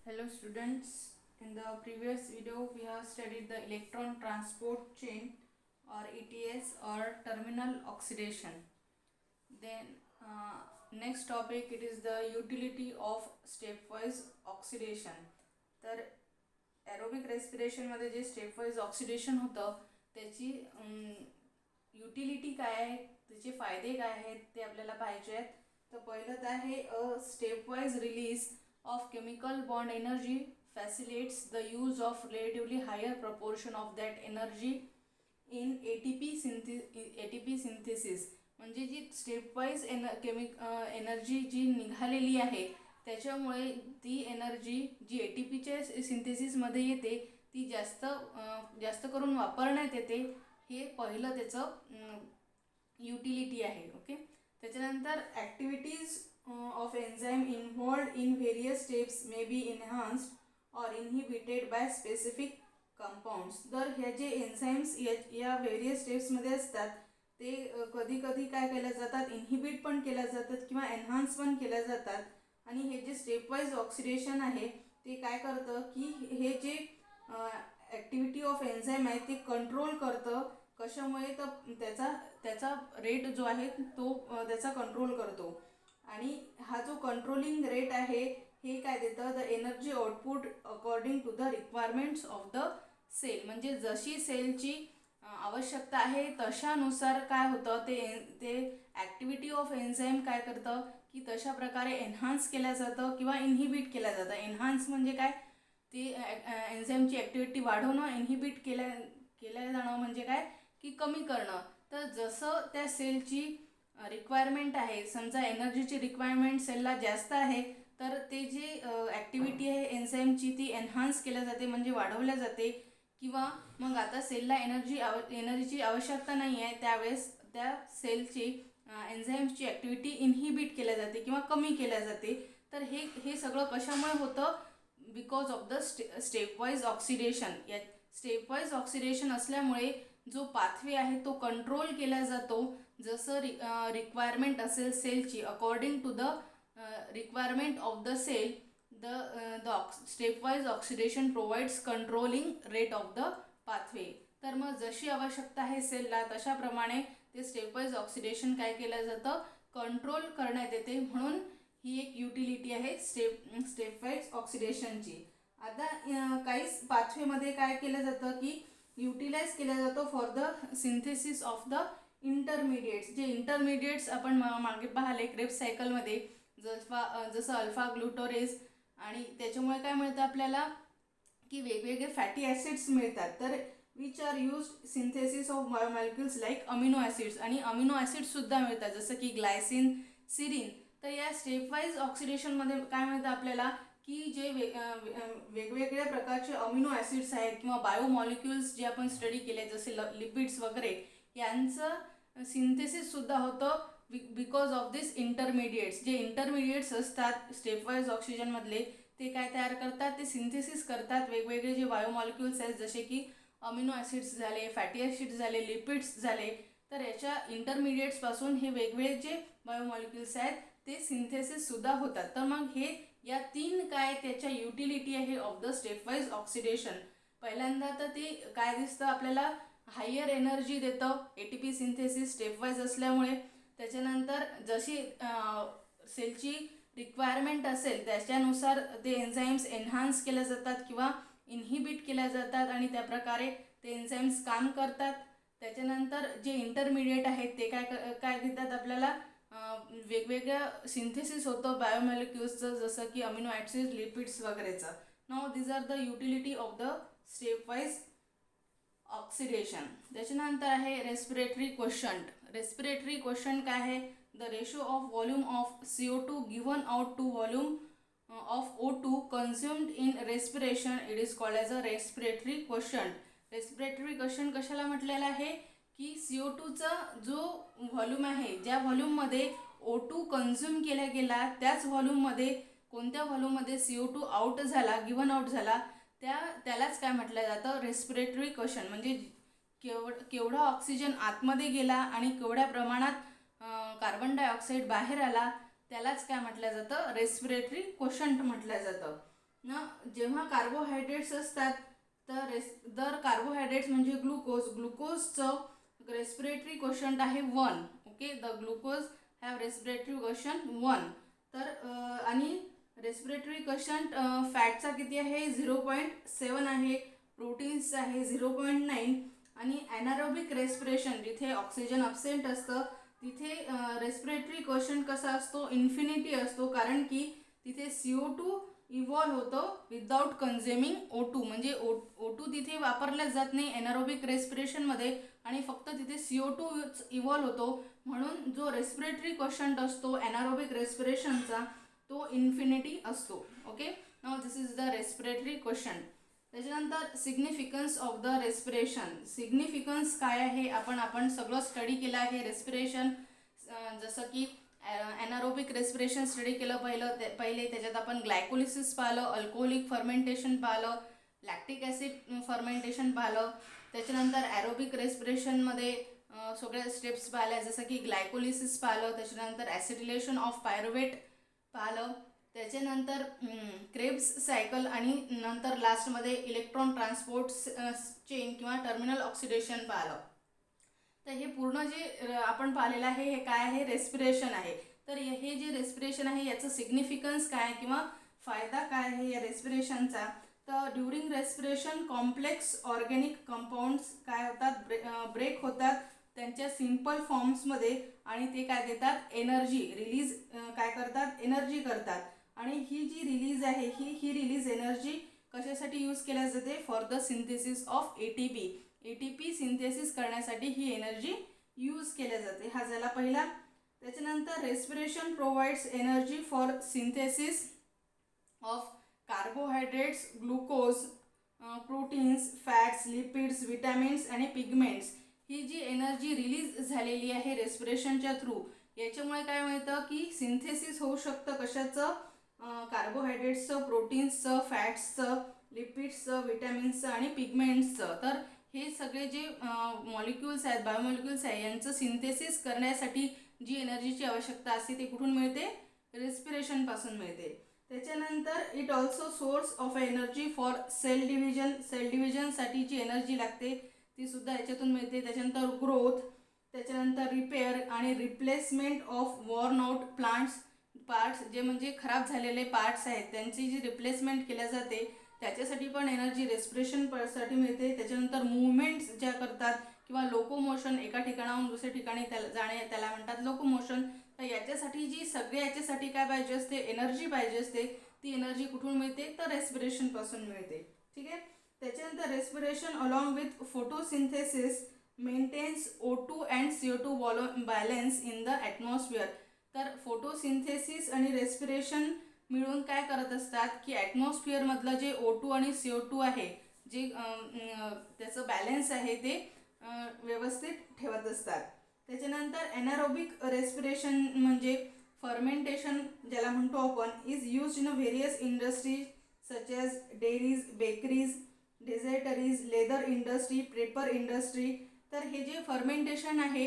Hello students, in the previous video we have studied the electron transport chain or ETS or terminal oxidation. Then next topic it is the utility of stepwise oxidation. तर aerobic रेस्पिरेशनमध्ये जे stepwise oxidation होतं त्याची utility काय आहे, त्याचे फायदे काय आहेत ते आपल्याला पाहिजे आहेत. तर पहिलं तर आहे stepwise release of chemical bond energy facilitates the use of relatively higher proportion of that energy in ATP synthesis. म्हणजे जी स्टेपवाईज एनर्जी जी निघालेली आहे त्याच्यामुळे ती एनर्जी जी ATPच्या सिंथेसिसमध्ये येते ती जास्त करून वापरण्यात येते. हे पहिलं त्याचं युटिलिटी आहे. ओके, त्याच्यानंतर activities of enzyme involved in various steps may be enhanced or inhibited by specific compounds. तर ह्या जे एन्झाईम्स या वेरियस स्टेप्समध्ये असतात ते कधी कधी काय केल्या जातात, इनहिबिट पण केल्या जातात किंवा एनहान्स पण केल्या जातात. आणि हे जे स्टेपवाईज ऑक्सिडेशन आहे ते काय करतं की हे जे ॲक्टिव्हिटी ऑफ एन्झाईम आहे ते कंट्रोल करतं. कशामुळे तर त्याचा रेट जो आहे तो त्याचा कंट्रोल करतो. आणि हा जो कंट्रोलिंग रेट आहे हे काय देतं, the energy output according to the requirements of the cell. म्हणजे जशी सेलची आवश्यकता आहे तशानुसार काय होतं ते ॲक्टिव्हिटी ऑफ एन्झाईम काय करतं की तशा प्रकारे एन्हान्स केलं जातं किंवा इनहिबिट केलं जातं. एन्हान्स म्हणजे काय, ती एन्झाईमची ॲक्टिव्हिटी वाढवणं, इनहिबिट केलं जाणं म्हणजे काय की कमी करणं. तर जसं त्या सेलची रिक्वायरमेंट आहे, समजा एनर्जीची रिक्वायरमेंट सेलला जास्त आहे तर ते जे ॲक्टिव्हिटी आहे एन्झाईमची ती एन्हान्स केल्या जाते म्हणजे वाढवल्या जाते. किंवा मग आता सेलला एनर्जीची आवश्यकता नाही आहे त्यावेळेस त्या सेलची एन्झाईम्सची ॲक्टिव्हिटी इनहिबिट केल्या जाते किंवा कमी केल्या जाते. तर हे सगळं कशामुळे होतं, because of the stepwise oxidation. या स्टेपवाईज ऑक्सिडेशन असल्यामुळे जो पाथवे आहे तो कंट्रोल केला जातो. जसं रिक्वायरमेंट असेल सेलची, according to the requirement of the cell the stepwise oxidation provides controlling rate of the pathway. तर मग जशी आवश्यकता आहे सेलला तशाप्रमाणे ते स्टेपवाईज ऑक्सिडेशन काय केलं जातं, कंट्रोल करण्यात येते. म्हणून ही एक युटिलिटी आहे स्टेपवाईज ऑक्सिडेशनची. आता काही पाथवेमध्ये काय केलं जातं की युटिलाइज केला जातो for the synthesis of the इंटरमिडिएट्स. जे इंटरमिडिएट्स आपण मागे पाहिले क्रेब्स सायकलमध्ये, जसं अल्फा ग्लुटोरेज, आणि त्याच्यामुळे काय मिळतं आपल्याला की वेगवेगळे फॅटी ॲसिड्स मिळतात. तर which are used synthesis of biomolecules like amino acids. आणि अमिनो ॲसिड्ससुद्धा मिळतात जसं की ग्लायसिन, सिरीन. तर या स्टेपवाईज ऑक्सिडेशनमध्ये काय मिळतं आपल्याला की जे वेगवेगळ्या प्रकारचे अमिनो ॲसिड्स आहेत किंवा बायोमॉलिक्युल्स जे आपण स्टडी केले जसे लिपिड्स वगैरे यांचं सिंथेसिससुद्धा होतं बिकॉज ऑफ दिस इंटरमिडिएट्स. जे इंटरमिडिएट्स असतात स्टेपवाईज ऑक्सिजनमधले ते काय तयार करतात, ते सिंथेसिस करतात. वेगवेगळे जे बायोमॉलिक्युल्स आहेत जसे की अमिनो ॲसिड्स झाले, फॅटी ॲसिड्स झाले, लिपिड्स झाले, तर याच्या इंटरमिडिएट्सपासून हे वेगवेगळे जे बायोमॉलिक्युल्स आहेत ते सिंथेसिससुद्धा होतात. तर मग हे या तीन काय त्याच्या युटिलिटी आहे ऑफ द स्टेपवाईज ऑक्सिडेशन. पहिल्यांदा तर ते काय दिसतं आपल्याला, हायर एनर्जी देतं ATP सिंथेसिस स्टेपवाईज असल्यामुळे. त्याच्यानंतर जशी सेलची रिक्वायरमेंट असेल त्याच्यानुसार ते एन्झाईम्स एन्हान्स केल्या जातात किंवा इनहिबिट केल्या जातात आणि त्याप्रकारे ते एन्झाईम्स काम करतात. त्याच्यानंतर जे इंटरमिडिएट आहेत ते काय घेतात आपल्याला, वेगवेगळ्या सिंथेसिस होतं बायोमॉलिक्युल्सचं जसं की अमिनो ॲसिड्स, लिपिड्स वगैरेचं. Now these are the utility of the stepwise oxidation. त्याच्यानंतर आहे रेस्पिरेटरी क्वोशंट. रेस्पिरेटरी क्वोशंट काय आहे, the ratio of volume of CO2 given out to volume of O2 consumed in respiration. It is called as a respiratory quotient. Respiratory quotient कशाला म्हटलेलं आहे की CO2चा जो volume आहे, ज्या व्हॉल्यूममध्ये O2 कन्झ्युम केला गेला त्याच व्हॉल्यूममध्ये, कोणत्या व्हॉल्यूममध्ये CO2 आउट झाला, गिव्हन आउट झाला, त्यालाच काय म्हटलं जातं, रेस्पिरेटरी क्वोशंट. म्हणजे केवढा ऑक्सिजन आतमध्ये गेला आणि केवढ्या प्रमाणात कार्बन डायऑक्साईड बाहेर आला त्यालाच काय म्हटलं जातं, रेस्पिरेटरी क्वोशंट म्हटलं जातं. ना जेव्हा कार्बोहायड्रेट्स असतात तर कार्बोहायड्रेट्स म्हणजे ग्लुकोजचं रेस्पिरेटरी क्वोशंट आहे 1. Okay, the glucose have respiratory quotient 1. तर आणि रेस्पिरेटरी क्वोशंट फॅटचा किती आहे 0.7 आहे, प्रोटीन्सचा आहे 0.9. आणि ॲनारोबिक रेस्पिरेशन जिथे ऑक्सिजन अब्सेंट असतं तिथे रेस्पिरेटरी क्वोशंट कसा असतो, इन्फिनिटी असतो, कारण की तिथे CO2 इव्हॉल्व होतं विदाउट कन्झ्युमिंग O2. म्हणजे O2 तिथे वापरल्याच जात नाही एनारोबिक रेस्पिरेशनमध्ये आणि फक्त तिथे CO2 इव्हॉल्व होतो. म्हणून जो रेस्पिरेटरी क्वोशंट असतो एनारोबिक रेस्पिरेशनचा तो इन्फिनिटी असतो. Okay, now this is the respiratory quotient. त्याच्यानंतर significance of the respiration. Significance काय आहे आपण सगळं स्टडी केलं आहे रेस्पिरेशन. जसं की ॲनारोबिक रेस्पिरेशन स्टडी केलं पहिले त्याच्यात आपण ग्लायकोलिसिस पाहिलं, अल्कोहोलिक फर्मेंटेशन पाहिलं, लॅक्टिक ॲसिड फर्मेंटेशन पाहिलं. त्याच्यानंतर ॲरोबिक रेस्पिरेशनमध्ये सगळ्या स्टेप्स पाहिल्या, जसं की ग्लायकोलिसिस पाहिलं, त्याच्यानंतर ॲसिटिलेशन ऑफ पायरुवेट पाहिलं, त्याच्यानंतर क्रेब्स सायकल आणि नंतर लास्टमध्ये इलेक्ट्रॉन ट्रान्सपोर्ट चेन किंवा टर्मिनल ऑक्सिडेशन पाहिलं. तर हे पूर्ण जे आपण पाहिलेलं आहे हे काय आहे, रेस्पिरेशन आहे. तर हे जे रेस्पिरेशन आहे याचं सिग्निफिकन्स काय किंवा फायदा काय आहे या रेस्पिरेशनचा. तर during respiration complex organic compounds काय होतात, ब्रेक होतात त्यांच्या सिम्पल फॉर्म्समध्ये आणि ते काय देतात, एनर्जी रिलीज काय करतात, एनर्जी करतात. आणि ही जी रिलीज आहे ही रिलीज एनर्जी कशासाठी यूज केल्या जाते, for the synthesis of ATP synthesis करण्यासाठी ही एनर्जी यूज केल्या जाते. हा झाला पहिला. त्याच्यानंतर respiration provides energy for synthesis of carbohydrates, glucose, proteins, fats, lipids, vitamins आणि पिगमेंट्स. ही जी एनर्जी रिलीज झालेली आहे रेस्पिरेशनच्या थ्रू याच्यामुळे काय मिळतं की सिंथेसिस होऊ शकतं कशाचं, कार्बोहायड्रेट्सचं, प्रोटीन्सचं, फॅट्सचं, लिपिड्सचं, विटॅमिन्सचं आणि पिगमेंट्सचं. तर हे सगळे जे मॉलिक्युल्स आहेत, बायोमॉलिक्युल्स आहे, यांचं सिंथेसिस करण्यासाठी जी एनर्जीची आवश्यकता असते ती कुठून मिळते, रेस्पिरेशनपासून मिळते. त्याच्यानंतर it also source of energy for cell डिव्हिजनसाठी जी एनर्जी लागते ती सुद्धा याच्यातून मिळते. त्याच्यानंतर ग्रोथ, त्याच्यानंतर रिपेअर आणि replacement of worn out parts जे म्हणजे खराब झालेले पार्ट्स आहेत त्यांची जी रिप्लेसमेंट केल्या जाते त्याच्यासाठी पण एनर्जी रेस्पिरेशनसाठी मिळते. त्याच्यानंतर मूवमेंट्स ज्या करतात किंवा लोकोमोशन, एका ठिकाणाहून दुसऱ्या ठिकाणी जाणे त्याला म्हणतात लोकोमोशन. तर याच्यासाठी याच्यासाठी काय पाहिजे असते, एनर्जी पाहिजे असते. ती एनर्जी कुठून मिळते, तर रेस्पिरेशनपासून मिळते. ठीक आहे. त्याच्यानंतर respiration along with photosynthesis maintains O2 and CO2 balance in the atmosphere. तर फोटोसिंथेसिस आणि रेस्पिरेशन मिळून काय करत असतात की ॲटमॉस्फिअरमधलं जे O2 आणि CO2 आहे जे त्याचं बॅलन्स आहे ते व्यवस्थित ठेवत असतात. त्याच्यानंतर ॲनारोबिक रेस्पिरेशन म्हणजे फर्मेंटेशन ज्याला म्हणतो आपण is used in various industries such as dairies, bakeries, distilleries, leather industry, paper industry. तर हे जे फर्मेंटेशन आहे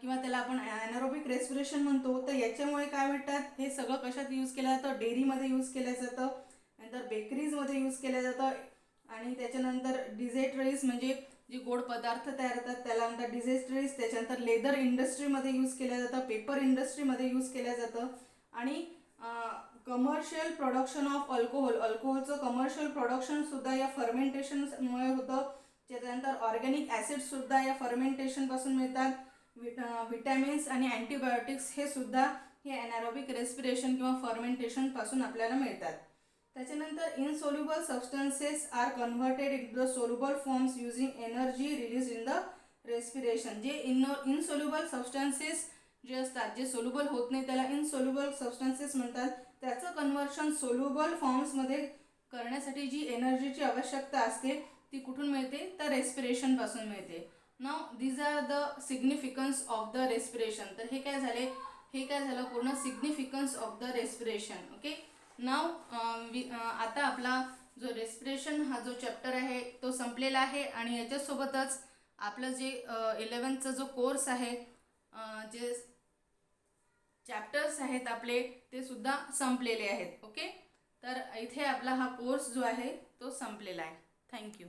किंवा त्याला आपण ॲनारोबिक रेस्पिरेशन म्हणतो, तर याच्यामुळे काय म्हणतात हे सगळं कशात यूज केलं जातं, डेअरीमध्ये यूज केलं जातं, नंतर बेकरीजमध्ये यूज केलं जातं. आणि त्याच्यानंतर डिझर्टरीज म्हणजे जे गोड पदार्थ तयार होतात त्याला म्हणतात डिझर्टरीज. त्याच्यानंतर लेदर इंडस्ट्रीमध्ये यूज केलं जातं, पेपर इंडस्ट्रीमध्ये यूज केलं जातं. आणि कमर्शियल प्रोडक्शन ऑफ अल्कोहोलचं कमर्शियल प्रोडक्शनसुद्धा या फर्मेंटेशनमुळे होतं. त्याच्यानंतर ऑर्गॅनिक ॲसिडसुद्धा या फर्मेंटेशनपासून मिळतात. विटॅमिन्स आणि अँटीबायोटिक्स हे सुद्धा हे ॲनारोबिक रेस्पिरेशन किंवा फर्मेंटेशनपासून आपल्याला मिळतात. त्याच्यानंतर insoluble substances are converted in the soluble forms using energy release in the respiration. जे इनसोल्युबल सबस्टन्सेस जे असतात, जे सोल्युबल होत नाही त्याला इनसोल्युबल सबस्टन्सेस म्हणतात. त्याचं कन्व्हर्शन सोल्युबल फॉर्म्समध्ये करण्यासाठी जी एनर्जीची आवश्यकता असते ती कुठून मिळते, तर रेस्पिरेशनपासून मिळते. Now these are the significance of the respiration. तर हे काय झालं पूर्ण significance of the respiration. Okay. Now आता आपला जो रेस्पिरेशन हा जो चॅप्टर आहे तो संपलेला आहे आणि याच्यासोबतच आपलं जे 11th जो कोर्स आहे, जे चॅप्टर्स आहेत आपले ते सुद्धा संपलेले आहेत. ओके. तर इथे आपला हा कोर्स जो आहे तो संपलेला आहे. थँक्यू.